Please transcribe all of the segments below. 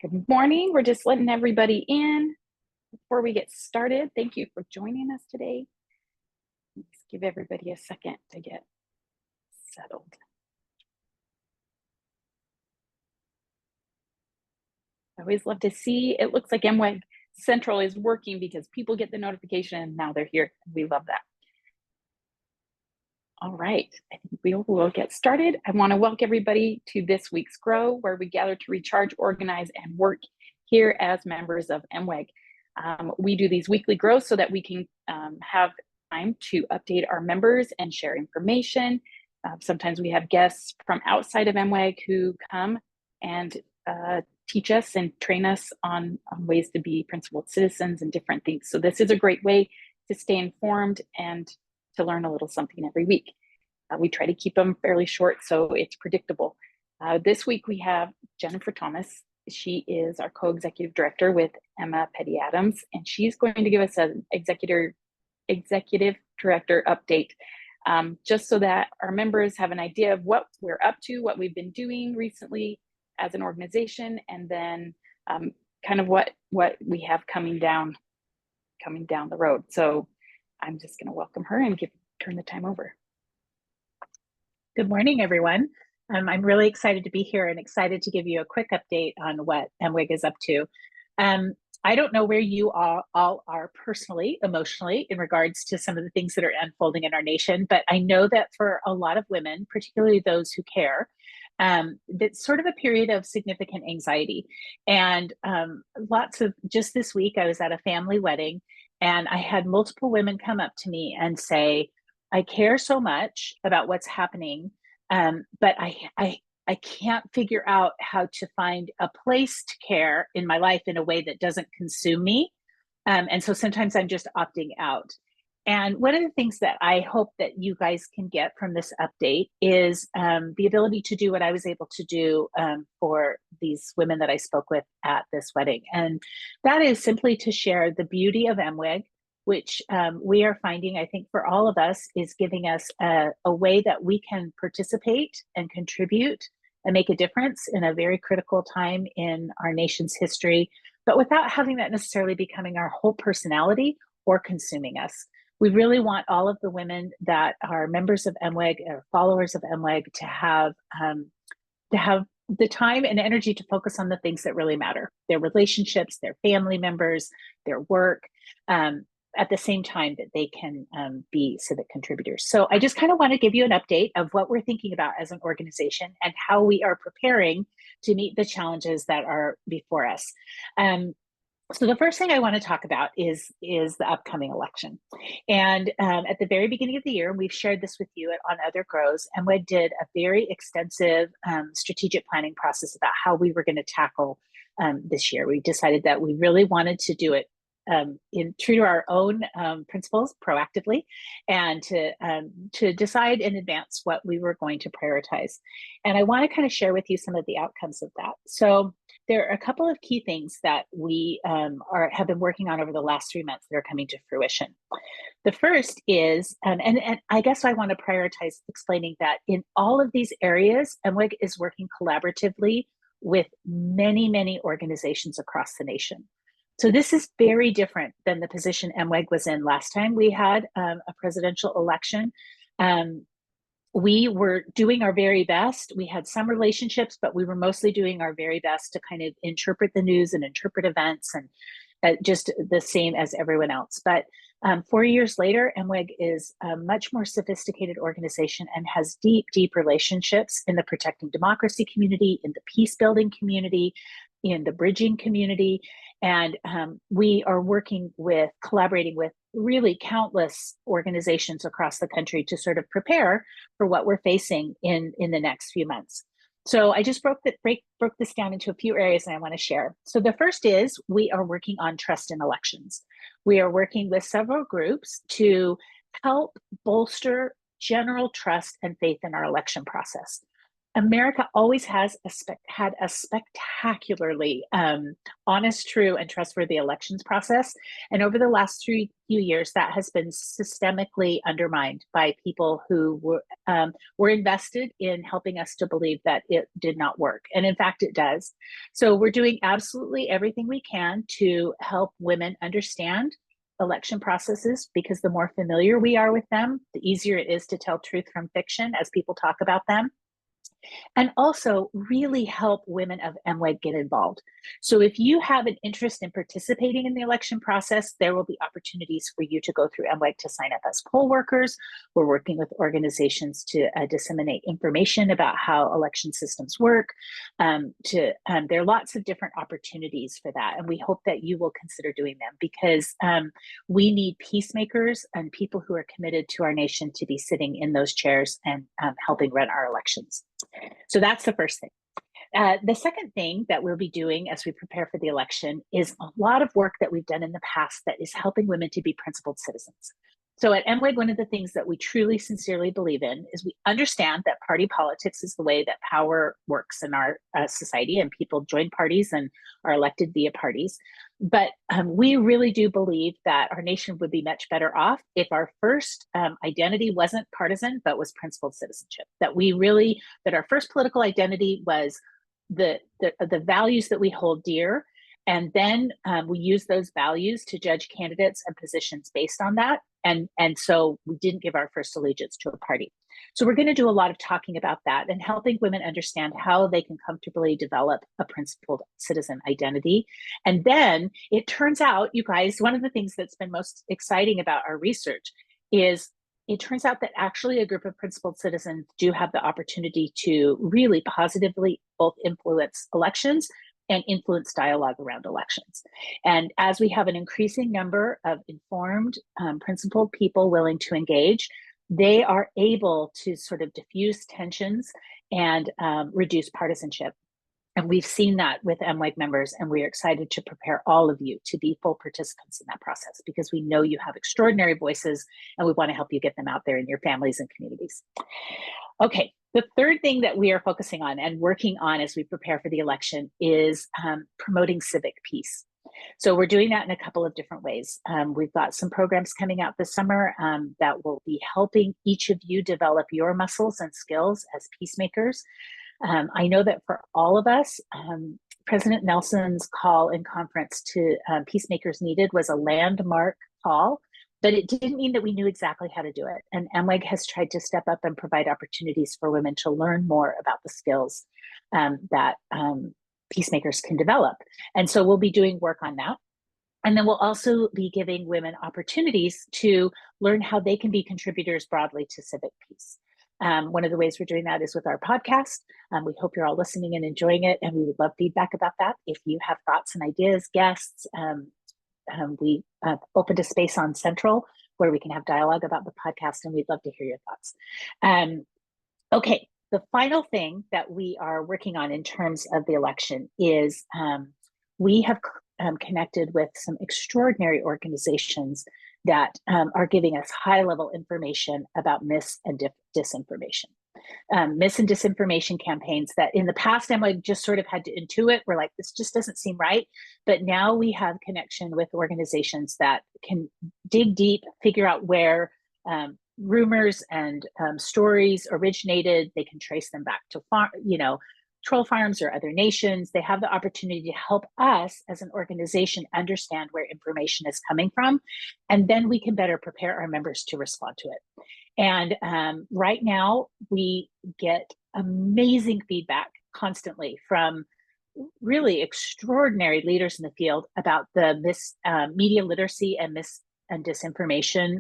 Good morning. We're just letting everybody in before we get started. Thank you for joining us today. Let's give everybody a second to get settled. I always love to see. It looks like MWEG Central is working because people get the notification and now they're here. We love that. All right, I think we will get started. I want to welcome everybody to this week's Grow, where we gather to recharge, organize, and work here as members of MWEG. We do these weekly grows so that we can have time to update our members and share information. Sometimes we have guests from outside of MWEG who come and teach us and train us on ways to be principled citizens and different things. So this is a great way to stay informed and to learn a little something every week. We try to keep them fairly short so it's predictable. This week we have Jennifer Thomas. She is our co-executive director with Emma Petty Adams, and she's going to give us an executive director update, just so that our members have an idea of what we're up to, what we've been doing recently as an organization, and then kind of what we have coming down the road. So I'm just going to welcome her and turn the time over. Good morning, everyone. I'm really excited to be here and excited to give you a quick update on what MWEG is up to. I don't know where you all are personally, emotionally, in regards to some of the things that are unfolding in our nation, but I know that for a lot of women, particularly those who care, that's sort of a period of significant anxiety. And just this week, I was at a family wedding and I had multiple women come up to me and say, I care so much about what's happening, but I can't figure out how to find a place to care in my life in a way that doesn't consume me. And so sometimes I'm just opting out. And one of the things that I hope that you guys can get from this update is the ability to do what I was able to do for these women that I spoke with at this wedding. And that is simply to share the beauty of MWEG, which we are finding, I think, for all of us, is giving us a way that we can participate and contribute and make a difference in a very critical time in our nation's history, but without having that necessarily becoming our whole personality or consuming us. We really want all of the women that are members of MWEG or followers of MWEG to have the time and energy to focus on the things that really matter: their relationships, their family members, their work, at the same time that they can be civic contributors. So I just kind of want to give you an update of what we're thinking about as an organization and how we are preparing to meet the challenges that are before us. So the first thing I want to talk about is the upcoming election. And at the very beginning of the year, we've shared this with you on other grows, and we did a very extensive strategic planning process about how we were going to tackle this year. We decided that we really wanted to do it true to our own principles proactively, and to decide in advance what we were going to prioritize. And I want to kind of share with you some of the outcomes of that. So there are a couple of key things that we have been working on over the last 3 months that are coming to fruition. The first is, and I guess I want to prioritize explaining that in all of these areas, MWEG is working collaboratively with many, many organizations across the nation. So this is very different than the position MWEG was in last time we had a presidential election. We were doing our very best. We had some relationships, but we were mostly doing our very best to kind of interpret the news and interpret events, and just the same as everyone else. But 4 years later, MWEG is a much more sophisticated organization and has deep, deep relationships in the protecting democracy community, in the peace building community, in the bridging community. And we are collaborating with really countless organizations across the country to sort of prepare for what we're facing in the next few months. So I just broke this down into a few areas and I want to share. So the first is we are working on trust in elections. We are working with several groups to help bolster general trust and faith in our election process. America always has had a spectacularly honest, true, and trustworthy elections process. And over the last few years, that has been systemically undermined by people who were invested in helping us to believe that it did not work. And in fact, it does. So we're doing absolutely everything we can to help women understand election processes, because the more familiar we are with them, the easier it is to tell truth from fiction as people talk about them, and also really help women of MWEG get involved. So if you have an interest in participating in the election process, there will be opportunities for you to go through MWEG to sign up as poll workers. We're working with organizations to disseminate information about how election systems work. There are lots of different opportunities for that, and we hope that you will consider doing them, because we need peacemakers and people who are committed to our nation to be sitting in those chairs and helping run our elections. So that's the first thing. The second thing that we'll be doing as we prepare for the election is a lot of work that we've done in the past that is helping women to be principled citizens. So at MWEG, one of the things that we truly, sincerely believe in is we understand that party politics is the way that power works in our society, and people join parties and are elected via parties. But we really do believe that our nation would be much better off if our first identity wasn't partisan, but was principled citizenship. That our first political identity was the values that we hold dear. And then we use those values to judge candidates and positions based on that. And so we didn't give our first allegiance to a party. So we're going to do a lot of talking about that and helping women understand how they can comfortably develop a principled citizen identity. And then it turns out, you guys, one of the things that's been most exciting about our research is it turns out that actually a group of principled citizens do have the opportunity to really positively both influence elections and influence dialogue around elections. And as we have an increasing number of informed, principled people willing to engage, they are able to sort of diffuse tensions and reduce partisanship. And we've seen that with MWEG members, and we're excited to prepare all of you to be full participants in that process, because we know you have extraordinary voices and we want to help you get them out there in your families and communities. Okay, the third thing that we are focusing on and working on as we prepare for the election is promoting civic peace. So we're doing that in a couple of different ways. We've got some programs coming out this summer that will be helping each of you develop your muscles and skills as peacemakers. I know that for all of us, President Nelson's call in conference to Peacemakers Needed was a landmark call, but it didn't mean that we knew exactly how to do it. And MWEG has tried to step up and provide opportunities for women to learn more about the skills that peacemakers can develop. And so we'll be doing work on that. And then we'll also be giving women opportunities to learn how they can be contributors broadly to civic peace. One of the ways we're doing that is with our podcast. We hope you're all listening and enjoying it, and we would love feedback about that. If you have thoughts and ideas, guests, we opened a space on Central where we can have dialogue about the podcast, and we'd love to hear your thoughts. Okay, the final thing that we are working on in terms of the election is we have connected with some extraordinary organizations that are giving us high-level information about mis and disinformation. Mis and disinformation campaigns that in the past MWEG just sort of had to intuit. We're like, this just doesn't seem right. But now we have connection with organizations that can dig deep, figure out where rumors and stories originated. They can trace them back to troll farms or other nations. They have the opportunity to help us as an organization understand where information is coming from, and then we can better prepare our members to respond to it. And right now, we get amazing feedback constantly from really extraordinary leaders in the field about the media literacy and mis and disinformation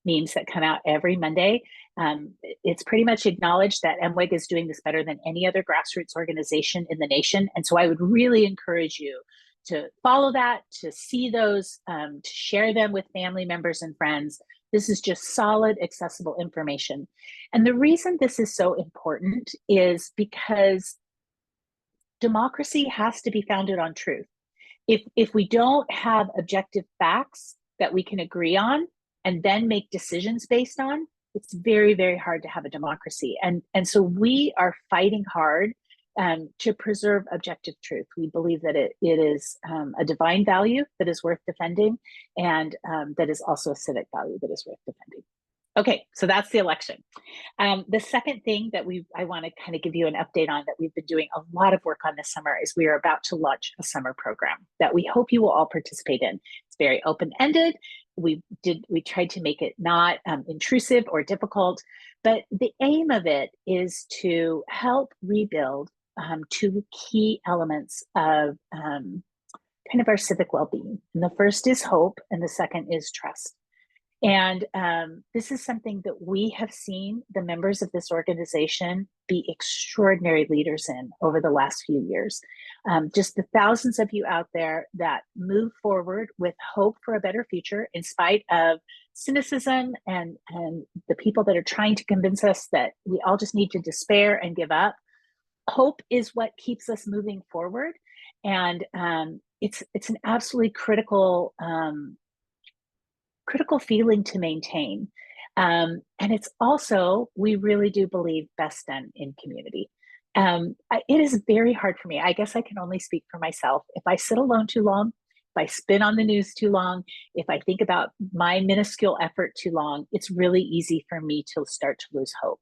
memes that come out every Monday. It's pretty much acknowledged that MWEG is doing this better than any other grassroots organization in the nation. And so I would really encourage you to follow that, to see those, to share them with family members and friends. This is just solid, accessible information. And the reason this is so important is because democracy has to be founded on truth. If we don't have objective facts that we can agree on and then make decisions based on, it's very, very hard to have a democracy. And so we are fighting hard to preserve objective truth. We believe that it is a divine value that is worth defending, and that is also a civic value that is worth defending. Okay, so that's the election. The second thing that I want to kind of give you an update on that we've been doing a lot of work on this summer is we are about to launch a summer program that we hope you will all participate in. It's very open-ended. We tried to make it not intrusive or difficult, but the aim of it is to help rebuild two key elements of kind of our civic well-being. And the first is hope, and the second is trust. And this is something that we have seen the members of this organization be extraordinary leaders in over the last few years. Just the thousands of you out there that move forward with hope for a better future in spite of cynicism and the people that are trying to convince us that we all just need to despair and give up. Hope is what keeps us moving forward. And it's an absolutely critical feeling to maintain. And it's also, we really do believe, best done in community. It is very hard for me. I guess I can only speak for myself. If I sit alone too long, if I spin on the news too long, if I think about my minuscule effort too long, it's really easy for me to start to lose hope.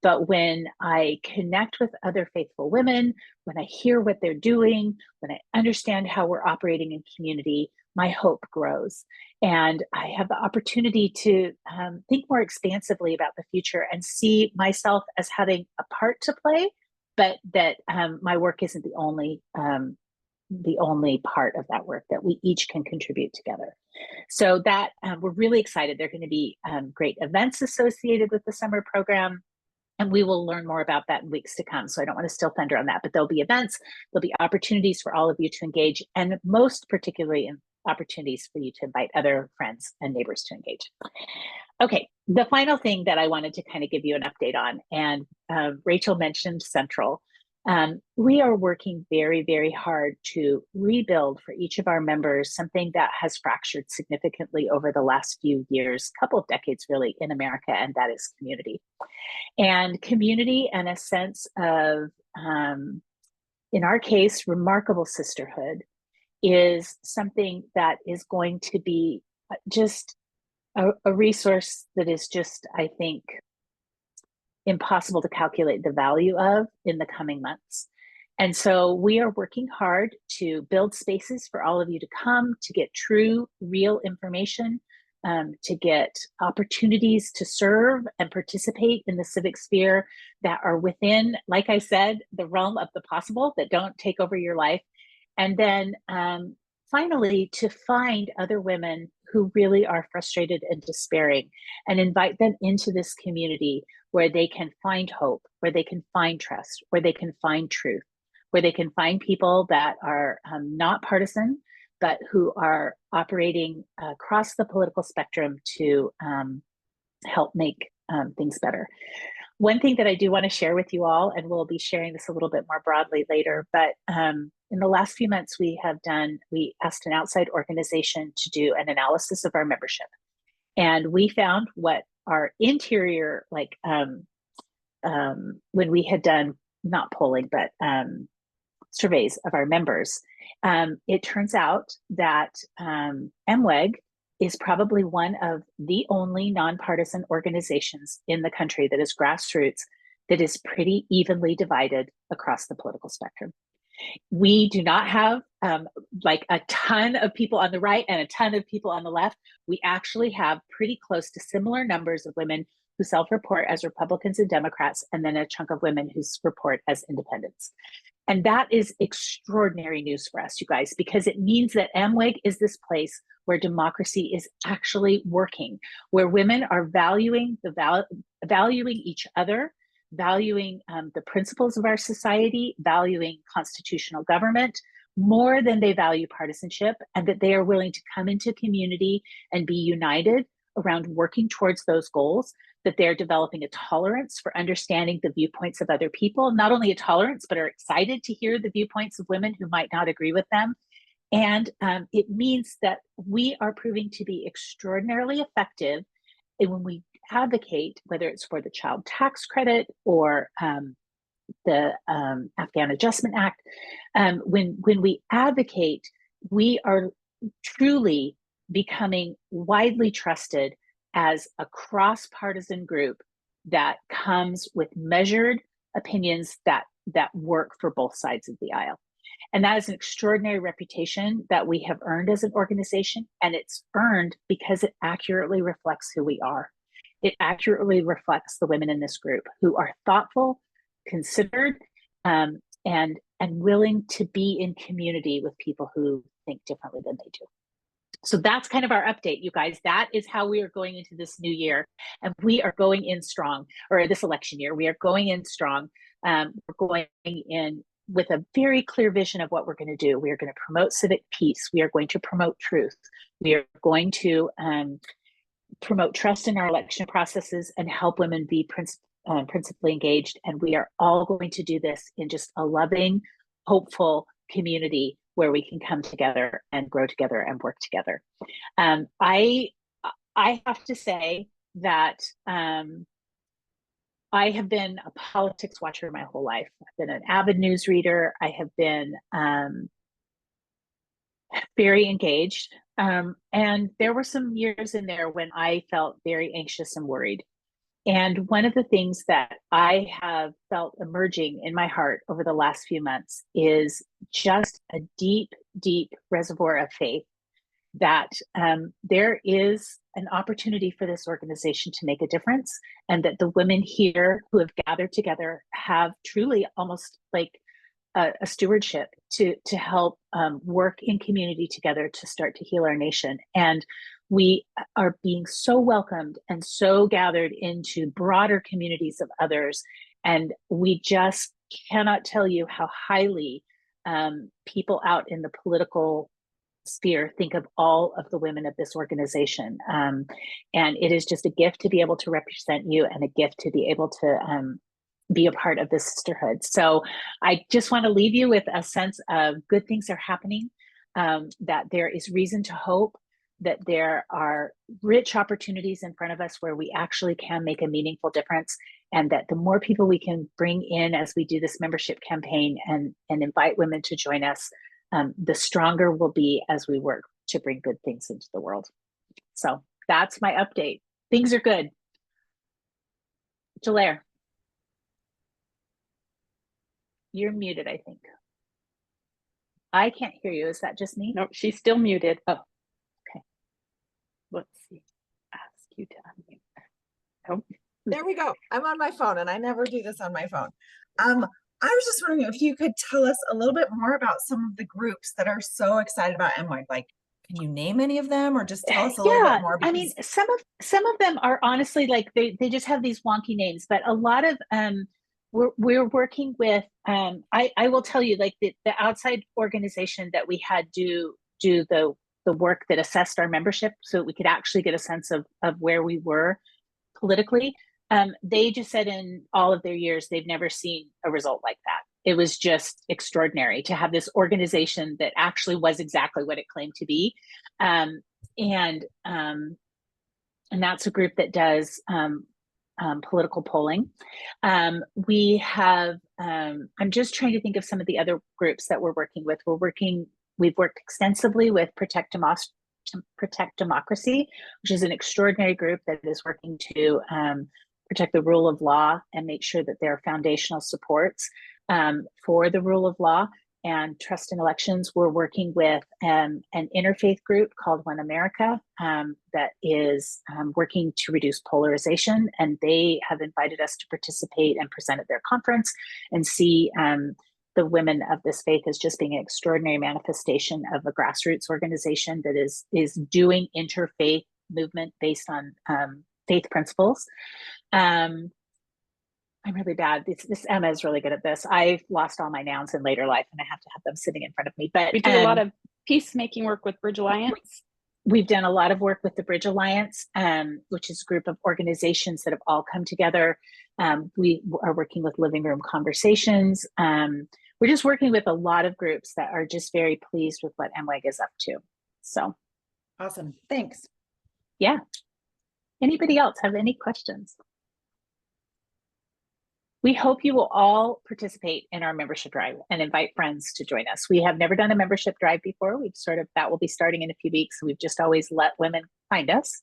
But when I connect with other faithful women, when I hear what they're doing, when I understand how we're operating in community, my hope grows. And I have the opportunity to think more expansively about the future and see myself as having a part to play, but that my work isn't the only part of that work, that we each can contribute together. So that we're really excited. There are going to be great events associated with the summer program. And we will learn more about that in weeks to come. So I don't want to steal thunder on that, but there'll be events, there'll be opportunities for all of you to engage, and most particularly opportunities for you to invite other friends and neighbors to engage. Okay, the final thing that I wanted to kind of give you an update on, and Rachel mentioned Central. We are working very, very hard to rebuild for each of our members something that has fractured significantly over the last few years, couple of decades really, in America, and that is community. And community and a sense of, in our case, remarkable sisterhood is something that is going to be just a resource that is just, I think, impossible to calculate the value of in the coming months. And so we are working hard to build spaces for all of you to come, to get true, real information, to get opportunities to serve and participate in the civic sphere that are within, like I said, the realm of the possible, that don't take over your life. And then finally, to find other women who really are frustrated and despairing and invite them into this community where they can find hope, where they can find trust, where they can find truth, where they can find people that are not partisan, but who are operating across the political spectrum to help make things better. One thing that I do want to share with you all, and we'll be sharing this a little bit more broadly later, but in the last few months we asked an outside organization to do an analysis of our membership. And we found what our interior, like when we had done, not polling, but surveys of our members, it turns out that MWEG is probably one of the only nonpartisan organizations in the country that is grassroots, that is pretty evenly divided across the political spectrum. We do not have like a ton of people on the right and a ton of people on the left. We actually have pretty close to similar numbers of women who self-report as Republicans and Democrats, and then a chunk of women who report as independents. And that is extraordinary news for us, you guys, because it means that MWEG is this place where democracy is actually working, where women are valuing each other, valuing the principles of our society, valuing constitutional government more than they value partisanship, and that they are willing to come into community and be united around working towards those goals, that they're developing a tolerance for understanding the viewpoints of other people, not only a tolerance, but are excited to hear the viewpoints of women who might not agree with them. And it means that we are proving to be extraordinarily effective when we advocate, whether it's for the child tax credit or the Afghan Adjustment Act, when we advocate, we are truly becoming widely trusted as a cross-partisan group that comes with measured opinions that work for both sides of the aisle. And that is an extraordinary reputation that we have earned as an organization. And it's earned because it accurately reflects who we are. It accurately reflects the women in this group who are thoughtful, considered, and willing to be in community with people who think differently than they do. So that's kind of our update, you guys. That is how we are going into this new year. And we are going in strong, or this election year, we are going in strong. We're going in with a very clear vision of what we're going to do. We are going to promote civic peace. We are going to promote truth. We are going to promote trust in our election processes and help women be principally engaged. And we are all going to do this in just a loving, hopeful community where we can come together and grow together and work together. I have to say that I have been a politics watcher my whole life. I've been an avid news reader. I have been very engaged. And there were some years in there when I felt very anxious and worried. And one of the things that I have felt emerging in my heart over the last few months is just a deep, deep reservoir of faith that there is an opportunity for this organization to make a difference, and that the women here who have gathered together have truly almost like a stewardship to help work in community together to start to heal our nation. And we are being so welcomed and so gathered into broader communities of others. And we just cannot tell you how highly people out in the political sphere think of all of the women of this organization. And it is just a gift to be able to represent you and a gift to be able to be a part of this sisterhood. So I just want to leave you with a sense of good things are happening, that there is reason to hope, that there are rich opportunities in front of us where we actually can make a meaningful difference, and that the more people we can bring in as we do this membership campaign and invite women to join us, the stronger we'll be as we work to bring good things into the world. So that's my update. Things are good. Jalaire, you're muted, I think. I can't hear you. Is that just me? No, she's still muted. Oh, okay. Let's see. Ask you to unmute. Oh. There we go. I'm on my phone, and I never do this on my phone. I was just wondering if you could tell us a little bit more about some of the groups that are so excited about MWEG. Like, can you name any of them, or just tell us a little bit more? Because I mean, some of them are honestly like they just have these wonky names, but a lot of we're working with. I will tell you, like the outside organization that we had do the work that assessed our membership, so that we could actually get a sense of where we were politically. They just said in all of their years, they've never seen a result like that. It was just extraordinary to have this organization that actually was exactly what it claimed to be. And that's a group that does political polling. We have, I'm just trying to think of some of the other groups that we're working with. We've worked extensively with Protect Democracy, which is an extraordinary group that is working to protect the rule of law and make sure that there are foundational supports for the rule of law and trust in elections. We're working with an interfaith group called One America that is working to reduce polarization, and they have invited us to participate and present at their conference and see the women of this faith as just being an extraordinary manifestation of a grassroots organization that is doing interfaith movement based on faith principles. I'm really bad. This Emma is really good at this. I've lost all my nouns in later life, and I have to have them sitting in front of me. But we do a lot of peacemaking work with Bridge Alliance. We've done a lot of work with the Bridge Alliance, which is a group of organizations that have all come together. We are working with Living Room Conversations. We're just working with a lot of groups that are just very pleased with what MWEG is up to. So awesome. Thanks. Yeah. Anybody else have any questions? We hope you will all participate in our membership drive and invite friends to join us. We have never done a membership drive before. That will be starting in a few weeks. We've just always let women find us.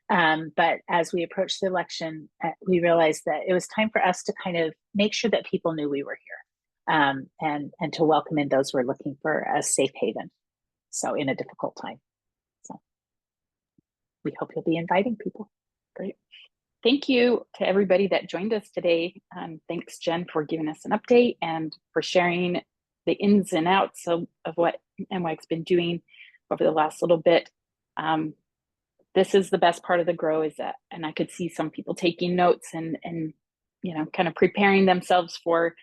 But as we approached the election, we realized that it was time for us to kind of make sure that people knew we were here, and to welcome in those who are looking for a safe haven. So in a difficult time. So we hope you'll be inviting people. Great. Thank you to everybody that joined us today. Thanks, Jen, for giving us an update and for sharing the ins and outs of what MWEG's been doing over the last little bit. This is the best part of the grow, is that, and I could see some people taking notes and kind of preparing themselves for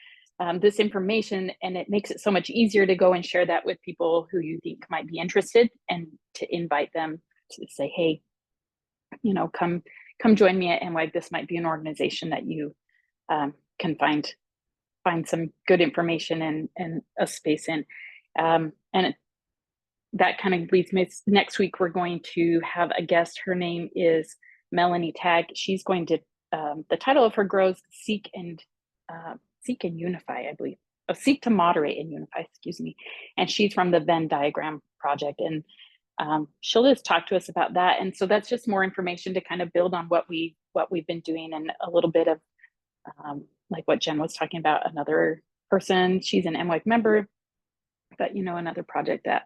this information, and it makes it so much easier to go and share that with people who you think might be interested, and to invite them to say, hey, come join me at MWEG. This might be an organization that you can find some good information and a space in. That kind of leads me, next week we're going to have a guest. Her name is Melanie Tagg. She's going to, the title of her grow is Seek and Unify, I believe. Oh, Seek to Moderate and Unify, excuse me. And she's from the Venn Diagram Project. And she'll just talk to us about that. And so that's just more information to kind of build on what we've been doing, and a little bit of like what Jen was talking about, another person, she's an MWEG member, but another project that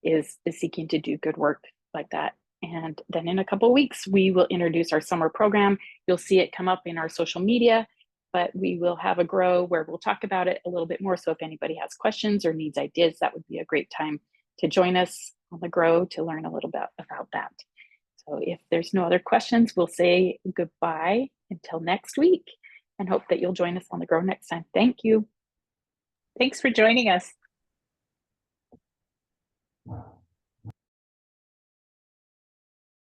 is seeking to do good work like that. And then in a couple of weeks, we will introduce our summer program. You'll see it come up in our social media, but we will have a grow where we'll talk about it a little bit more. So if anybody has questions or needs ideas, that would be a great time to join us on the grow to learn a little bit about that. So if there's no other questions, we'll say goodbye until next week, and hope that you'll join us on the grow next time. Thank you. Thanks for joining us.